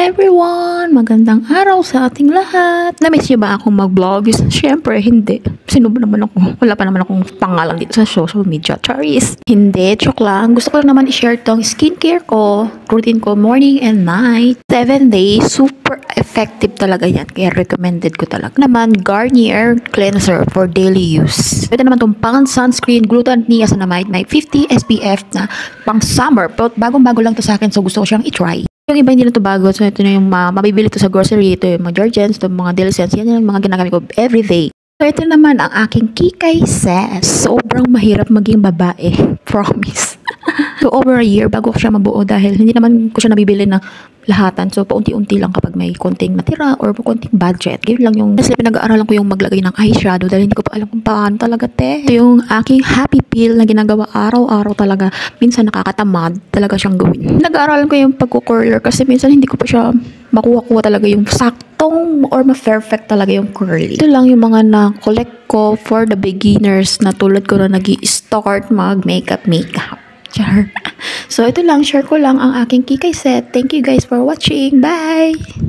everyone! Magandang araw sa ating lahat! Na-miss niyo ba akong mag-vlog? Siyempre, hindi. Sino ba naman ako? Wala pa naman akong pangalan dito sa social media. Charis! Hindi, joke lang. Gusto ko lang naman i-share tong skincare ko. Routine ko morning and night. 7 days. Super effective talaga yan. Kaya recommended ko talaga. Naman, Garnier Cleanser for daily use. Ito naman tong pang sunscreen, glutamate niacinamide. May 50 SPF na pang summer. Pero bagong-bago lang to sa akin, so gusto ko siyang i-try. Yung iba hindi na to bago. So, ito na yung mabibili to sa grocery. Ito yung mga Jergens, ito yung mga Dilicens. Yan yung mga ginagamit ko everyday. So, ito naman ang aking Kikay Sass. Sobrang mahirap maging babae. Promise. So, over a year bago ko siya mabuo dahil hindi naman ko siya nabibili ng lahatan. So, paunti-unti lang kapag may konting natira or konting budget. Ganyan lang yung kasi pinag-aaralan ko yung maglagay ng eyeshadow dahil hindi ko pa alam kung paano talaga, te. Ito yung aking happy peel na ginagawa araw-araw talaga. Minsan nakakatamad talaga siyang gawin. Nag-aaralan ko yung pagko-curler kasi minsan hindi ko pa siya makuha-kuha talaga yung saktong or ma-perfect talaga yung curly. Ito lang yung mga na-collect ko for the beginners na tulad ko na nag-i-start mag-makeup. Char. So, ito lang. Share ko lang ang aking Kikay set. Thank you guys for watching. Bye!